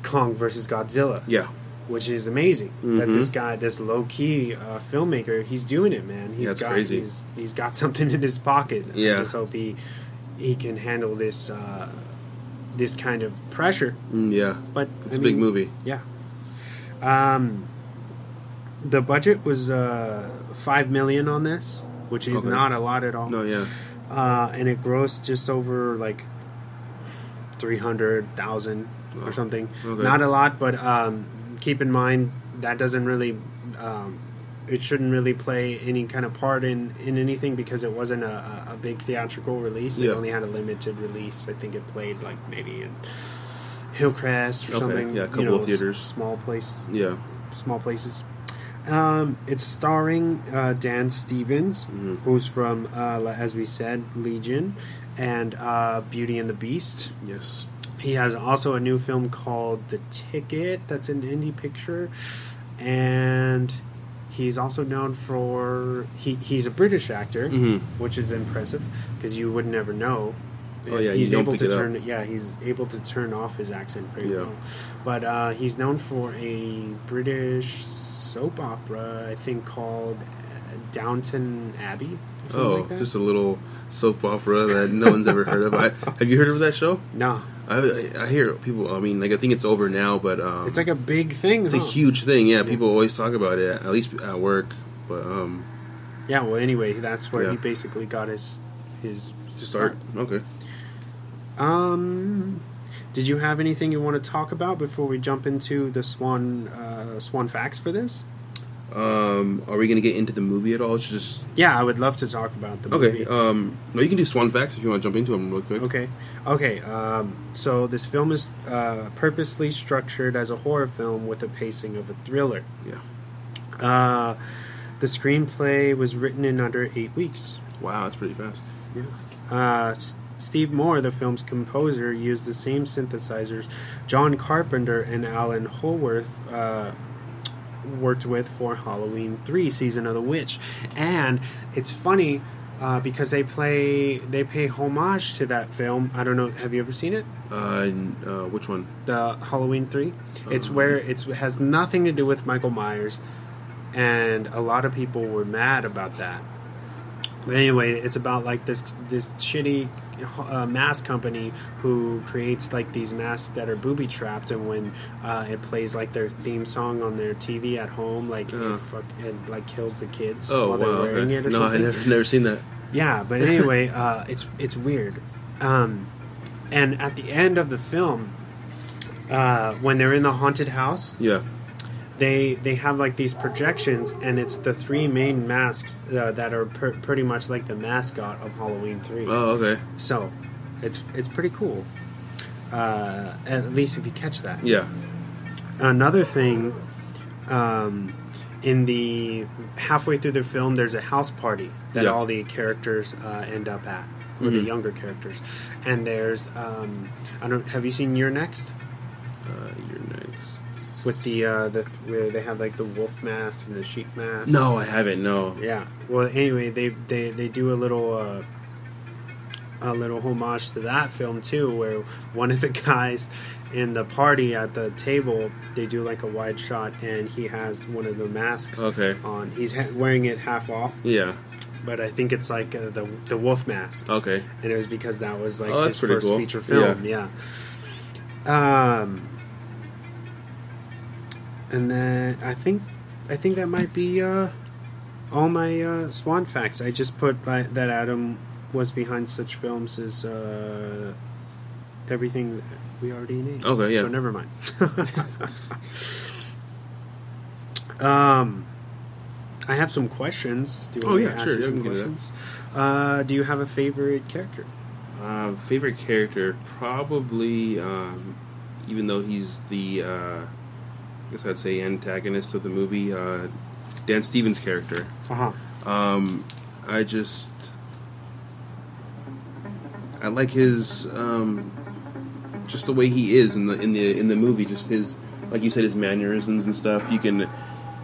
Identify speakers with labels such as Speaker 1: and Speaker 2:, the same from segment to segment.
Speaker 1: Kong versus Godzilla.
Speaker 2: Yeah.
Speaker 1: Which is amazing.
Speaker 2: Mm-hmm.
Speaker 1: That this guy, this low-key filmmaker, he's doing it, man.
Speaker 2: That's crazy.
Speaker 1: He's got something in his pocket.
Speaker 2: Yeah.
Speaker 1: I just hope he can handle this this kind of pressure.
Speaker 2: Yeah.
Speaker 1: But
Speaker 2: it's a big movie.
Speaker 1: Yeah. The budget was $5 million on this, which is not a lot at all.
Speaker 2: No, yeah.
Speaker 1: And it grossed just over like 300,000 or something.
Speaker 2: Okay.
Speaker 1: Not a lot, but keep in mind that doesn't really it shouldn't really play any kind of part in anything because it wasn't a big theatrical release. It only had a limited release. I think it played like maybe in Hillcrest or something.
Speaker 2: Yeah, a couple of theaters.
Speaker 1: Small place.
Speaker 2: Yeah.
Speaker 1: Small places. It's starring Dan Stevens, who's from, as we said, Legion and Beauty and the Beast.
Speaker 2: Yes.
Speaker 1: He has also a new film called The Ticket that's an indie picture. And he's also known for... He's a British actor, which is impressive because you would never know.
Speaker 2: Oh yeah,
Speaker 1: he's
Speaker 2: you
Speaker 1: able
Speaker 2: don't
Speaker 1: to
Speaker 2: pick it
Speaker 1: turn.
Speaker 2: up.
Speaker 1: Yeah, he's able to turn off his accent very well. But he's known for a British soap opera, I think, called Downton Abbey.
Speaker 2: Oh, like just a little soap opera that no one's ever heard of. Have you heard of that show?
Speaker 1: No.
Speaker 2: I hear people. I mean, like I think it's over now, but
Speaker 1: it's like a big thing.
Speaker 2: It's a huge thing. Yeah, people always talk about it, at least at work. But
Speaker 1: yeah. Well, anyway, that's where he basically got his start.
Speaker 2: Okay.
Speaker 1: Did you have anything you want to talk about before we jump into the Swan facts for this?
Speaker 2: Are we going to get into the movie at all? It's just
Speaker 1: I would love to talk about the movie.
Speaker 2: Okay. No, you can do Swan facts if you want to jump into them real quick.
Speaker 1: Okay. So this film is purposely structured as a horror film with a pacing of a thriller.
Speaker 2: Yeah.
Speaker 1: The screenplay was written in under 8 weeks.
Speaker 2: Wow, that's pretty fast.
Speaker 1: Yeah. Steve Moore, the film's composer, used the same synthesizers John Carpenter and Alan Holworth worked with for Halloween 3: Season of the Witch. And it's funny because they pay homage to that film. I don't know, have you ever seen it?
Speaker 2: Which one?
Speaker 1: The Halloween 3. It's where it has nothing to do with Michael Myers, and a lot of people were mad about that. But anyway, it's about like this shitty mask company who creates like these masks that are booby trapped, and when it plays like their theme song on their TV at home, like it like kills the kids while they're wearing it or something.
Speaker 2: No, I've never seen that.
Speaker 1: Yeah, but anyway, it's weird. And at the end of the film, when they're in the haunted house, they have like these projections, and it's the three main masks that are pretty much like the mascot of Halloween 3.
Speaker 2: Oh, okay.
Speaker 1: So it's pretty cool. At least if you catch that.
Speaker 2: Yeah.
Speaker 1: Another thing, in the halfway through the film, there's a house party that all the characters end up at, or the younger characters. And there's have you seen You're Next?
Speaker 2: You're Next.
Speaker 1: With the where they have like the wolf mask and the sheep mask.
Speaker 2: No, I haven't. No.
Speaker 1: Yeah. Well, anyway, they do a little homage to that film too, where one of the guys in the party at the table, they do like a wide shot, and he has one of the masks on. He's wearing it half off.
Speaker 2: Yeah.
Speaker 1: But I think it's like the wolf mask.
Speaker 2: Okay.
Speaker 1: And it was because that was like his
Speaker 2: first
Speaker 1: feature film. Yeah. And then I think that might be all my Swan facts. I just put that Adam was behind such films as everything that we already named.
Speaker 2: Okay, yeah.
Speaker 1: So never mind. I have some questions. Do you want me to ask you some questions? Do you have a favorite character?
Speaker 2: Favorite character, probably, even though he's the, I guess I'd say antagonist of the movie, Dan Stevens' character. I like his, just the way he is in the movie. Just his, like you said, his mannerisms and stuff.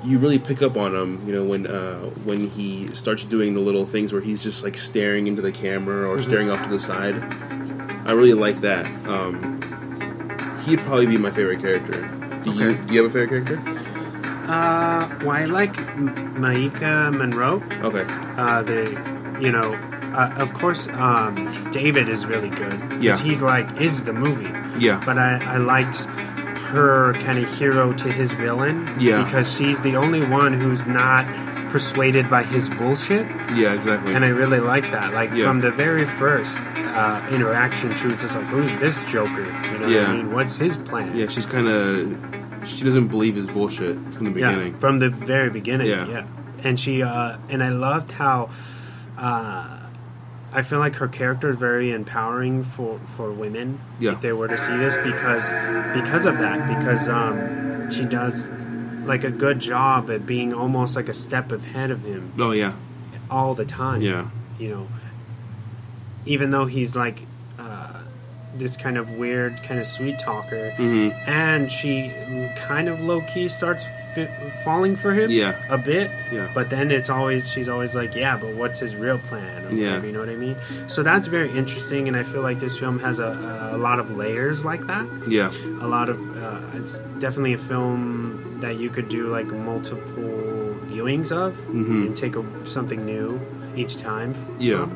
Speaker 2: You really pick up on him, you know, when he starts doing the little things where he's just like staring into the camera or staring off to the side. I really like that. he'd probably be my favorite character. Do you have a favorite character?
Speaker 1: Well, I like Maika Monroe.
Speaker 2: Okay.
Speaker 1: Of course, David is really good.
Speaker 2: Yeah.
Speaker 1: He's is the movie.
Speaker 2: Yeah.
Speaker 1: But I liked her kind of hero to his villain.
Speaker 2: Yeah.
Speaker 1: Because she's the only one who's not persuaded by his bullshit.
Speaker 2: Yeah, exactly.
Speaker 1: And I really like that. From the very first interaction, she was just like, who's this Joker? You know what I mean? What's his plan?
Speaker 2: Yeah, she's kind of... She doesn't believe his bullshit from the beginning.
Speaker 1: Yeah, from the very beginning,
Speaker 2: yeah.
Speaker 1: And she... and I loved how... I feel like her character is very empowering for women if they were to see this because of that. Because she does a good job at being almost like a step ahead of him.
Speaker 2: Oh, yeah.
Speaker 1: All the time.
Speaker 2: Yeah.
Speaker 1: Even though he's this kind of weird, kind of sweet talker, and she kind of low key starts falling for him, a bit.
Speaker 2: Yeah.
Speaker 1: But then she's always like, yeah, but what's his real plan? Or whatever, you know what I mean? So that's very interesting, and I feel like this film has a lot of layers like that.
Speaker 2: Yeah.
Speaker 1: A lot of it's definitely a film that you could do multiple viewings of and take something new each time.
Speaker 2: Yeah.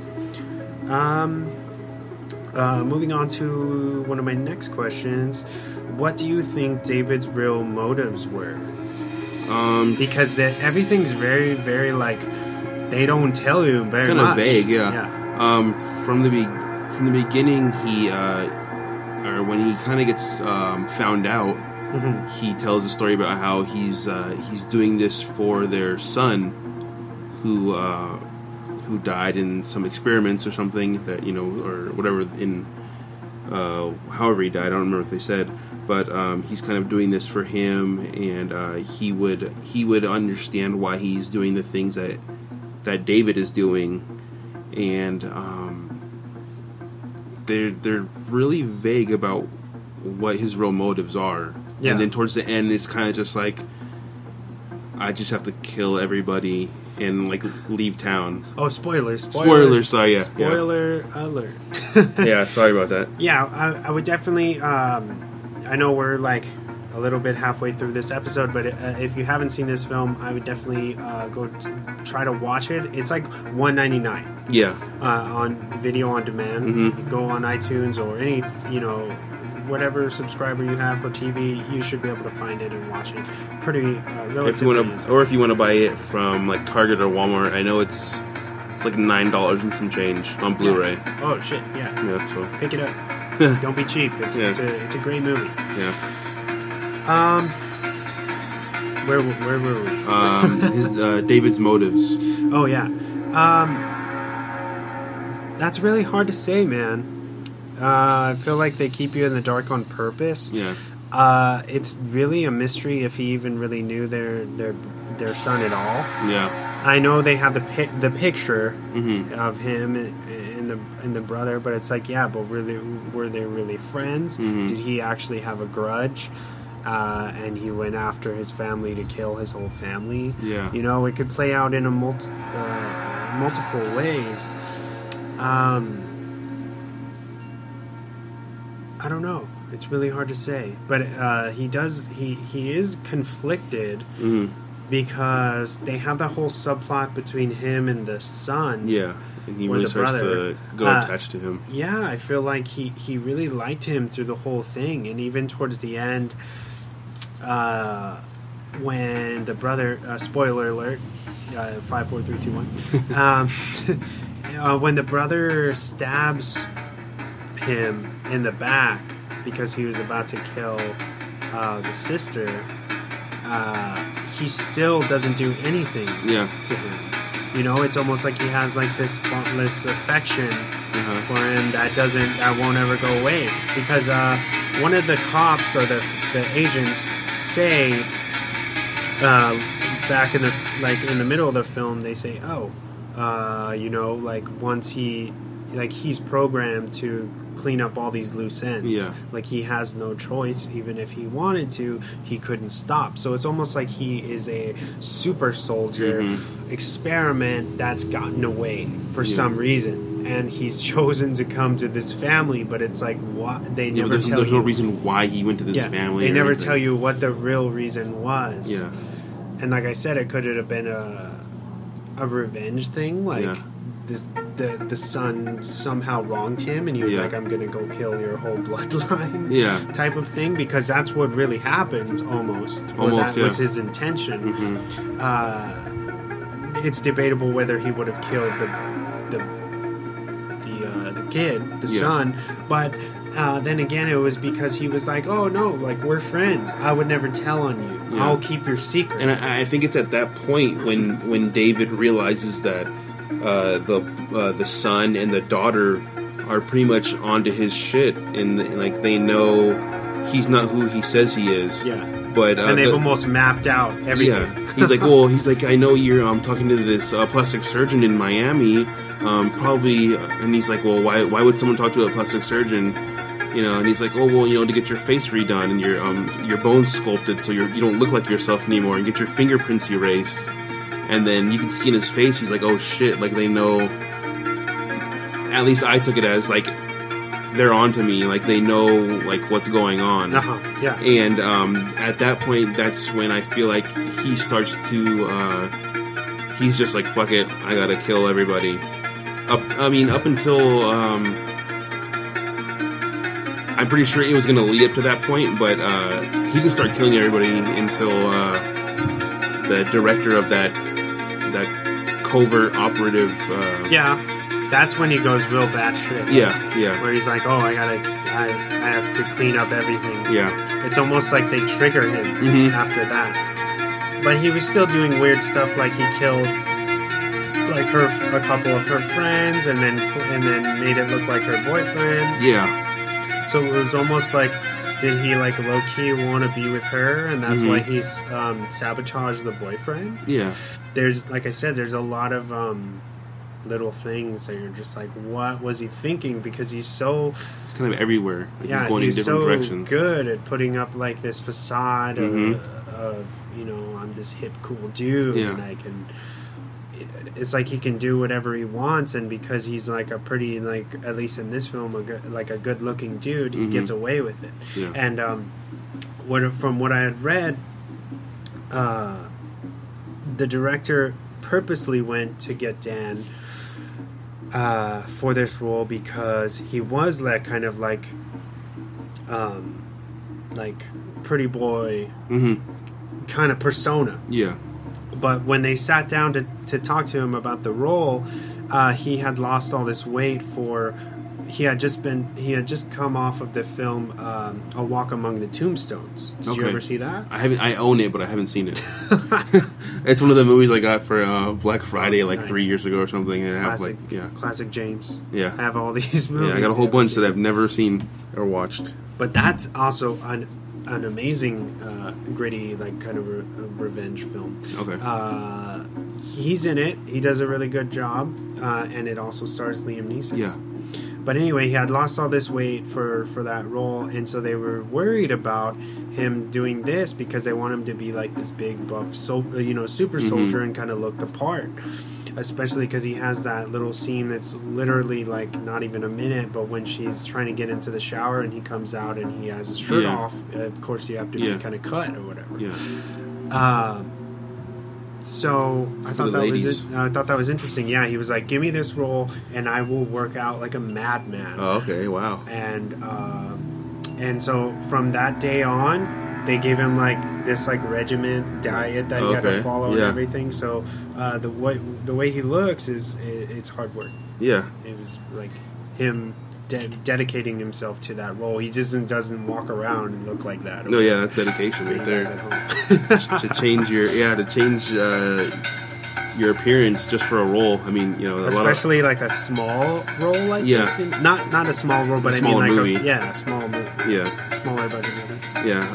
Speaker 1: Moving on to one of my next questions, what do you think David's real motives were? Because everything's very, very they don't tell you very much.
Speaker 2: Kind of vague, yeah. From the beginning, he or when he kind of gets found out, he tells a story about how he's doing this for their son, who died in some experiments or something that or whatever however he died. I don't remember what they said, but he's kind of doing this for him, and he would understand why he's doing the things that David is doing, and they're really vague about what his real motives are. Yeah. And then towards the end, it's kind of just like, I just have to kill everybody and leave town. Oh, spoilers! Sorry, yeah.
Speaker 1: Spoiler alert.
Speaker 2: Yeah, sorry about that.
Speaker 1: Yeah, I would definitely. I know we're a little bit halfway through this episode, but if you haven't seen this film, I would definitely go try to watch it. It's $1.99.
Speaker 2: Yeah.
Speaker 1: On video on demand.
Speaker 2: Mm-hmm.
Speaker 1: Go on iTunes or any whatever subscriber you have for TV, you should be able to find it and watch it. Pretty relatively easy.
Speaker 2: Or if you want to buy it from Target or Walmart, I know it's $9 and some change on Blu-ray.
Speaker 1: Yeah. Oh shit! Yeah.
Speaker 2: Yeah. So
Speaker 1: pick it up. Don't be cheap. It's a great movie.
Speaker 2: Yeah.
Speaker 1: Where were we?
Speaker 2: His David's motives.
Speaker 1: Oh yeah. That's really hard to say, man. I feel like they keep you in the dark on purpose.
Speaker 2: Yeah.
Speaker 1: It's really a mystery if he even really knew their son at all.
Speaker 2: Yeah.
Speaker 1: I know they have the picture of him and the brother, but it's but really, were they really friends? Mm-hmm. Did he actually have a grudge? And he went after his family to kill his whole family.
Speaker 2: Yeah.
Speaker 1: It could play out in multiple ways. I don't know. It's really hard to say, but he is conflicted because they have that whole subplot between him and the son.
Speaker 2: Yeah, and he really starts to go attached to him.
Speaker 1: Yeah, I feel like he really liked him through the whole thing, and even towards the end, when the brother, spoiler alert, 5, 4, 3, 2, 1, when the brother stabs him in the back because he was about to kill the sister, he still doesn't do anything to him. It's almost like he has this faultless affection for him that won't ever go away, because one of the cops or the agents say back in the middle of the film, they say, once he's programmed to clean up all these loose ends.
Speaker 2: Yeah.
Speaker 1: He has no choice. Even if he wanted to, he couldn't stop. So it's almost like he is a super soldier experiment that's gotten away for some reason. and he's chosen to come to this family, but it's like what they never
Speaker 2: there's
Speaker 1: tell you.
Speaker 2: There's no reason why he went to this family.
Speaker 1: They never tell you what the real reason was.
Speaker 2: Yeah.
Speaker 1: And like I said, it could have been a revenge thing, like the son somehow wronged him, and he was like, "I'm gonna go kill your whole bloodline," type of thing, because that's what really happened. Almost, that was his intention. It's debatable whether he would have killed the kid, the son, but then again, it was because he was like, "Oh no, like we're friends. I would never tell on you. I'll keep your secret."
Speaker 2: And I think it's at that point when David realizes that the son and the daughter are pretty much onto his shit, and like they know he's not who he says he is.
Speaker 1: Yeah.
Speaker 2: But
Speaker 1: and they've almost mapped out everything.
Speaker 2: Yeah. He's like, I know you're talking to this plastic surgeon in Miami, probably, and he's like, well, why would someone talk to a plastic surgeon? You know, and he's like, oh, well, you know, to get your face redone and your bones sculpted so you don't look like yourself anymore, and get your fingerprints erased. And then you can see in his face, he's like, oh shit, like they know. At least I took it as like they're onto me, like they know like what's going on.
Speaker 1: Yeah.
Speaker 2: And at that point, that's when I feel like he starts to. He's just like, fuck it, I gotta kill everybody. Up until I'm pretty sure it was gonna lead up to that point, but he can start killing everybody until the director of that covert operative.
Speaker 1: That's when he goes real bad shit.
Speaker 2: Yeah.
Speaker 1: Where he's like, oh, I have to clean up everything.
Speaker 2: Yeah.
Speaker 1: It's almost like they trigger him after that. But he was still doing weird stuff, like he killed like a couple of her friends, and then made it look like her boyfriend.
Speaker 2: Yeah.
Speaker 1: So it was almost like, did he like low key want to be with her, and that's why he's sabotaged the boyfriend?
Speaker 2: Yeah.
Speaker 1: There's, like I said, there's a lot of little things that you're just like, what was he thinking? Because he's
Speaker 2: kind of everywhere. He's going in different directions.
Speaker 1: Good at putting up like this facade of you know, I'm this hip cool dude, and I can. It's like he can do whatever he wants, and because he's like a pretty, like, at least in this film, a good looking dude, he gets away with it.
Speaker 2: Yeah.
Speaker 1: And from what I had read, the director purposely went to get Dan for this role because he was that kind of like pretty boy kind of persona.
Speaker 2: Yeah.
Speaker 1: But when they sat down to talk to him about the role, he had lost all this weight he had just come off of the film A Walk Among the Tombstones. Did you ever see that?
Speaker 2: I own it, but I haven't seen it. It's one of the movies I got for Black Friday 3 years ago or something. And
Speaker 1: Classic James.
Speaker 2: Yeah.
Speaker 1: I have all these movies.
Speaker 2: Yeah, I got a whole bunch that I've never seen or watched.
Speaker 1: But that's also an amazing gritty, like, kind of revenge film.
Speaker 2: Okay.
Speaker 1: He's in it. He does a really good job, and it also stars Liam Neeson.
Speaker 2: Yeah.
Speaker 1: But anyway, he had lost all this weight for that role, and so they were worried about him doing this because they want him to be like this big buff, super soldier and kind of look the part. Especially because he has that little scene that's literally like not even a minute, but when she's trying to get into the shower and he comes out and he has his shirt off, of course you have to be kind of cut or whatever.
Speaker 2: Yeah.
Speaker 1: So I thought that was interesting. Yeah, he was like, "Give me this role, and I will work out like a madman."
Speaker 2: Oh, okay, wow.
Speaker 1: And so from that day on, they gave him like this like regiment diet that he had to follow and everything. So the way he looks it's hard work.
Speaker 2: Yeah,
Speaker 1: it was like him dedicating himself to that role. He just doesn't walk around and look like that.
Speaker 2: No, yeah, that's dedication right there. to change your appearance just for a role. I mean, you know,
Speaker 1: especially like a small role like this. Not a small role, but I mean like
Speaker 2: movie.
Speaker 1: A small movie.
Speaker 2: Yeah,
Speaker 1: smaller budget movie.
Speaker 2: Yeah.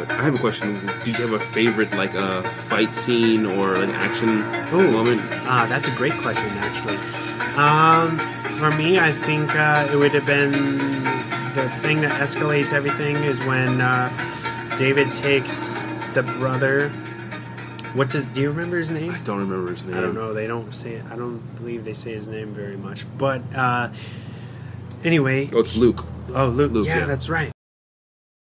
Speaker 2: I have a question. Do you have a favorite like fight scene or an action moment?
Speaker 1: That's a great question, actually. For me, I think it would have been the thing that escalates everything is when David takes the brother What's his? Do you remember his name?
Speaker 2: I don't remember his name.
Speaker 1: I don't know. They don't say it. I don't believe they say his name very much. But anyway.
Speaker 2: Oh, it's Luke.
Speaker 1: Oh, Luke.
Speaker 2: Luke
Speaker 1: Yeah, that's right.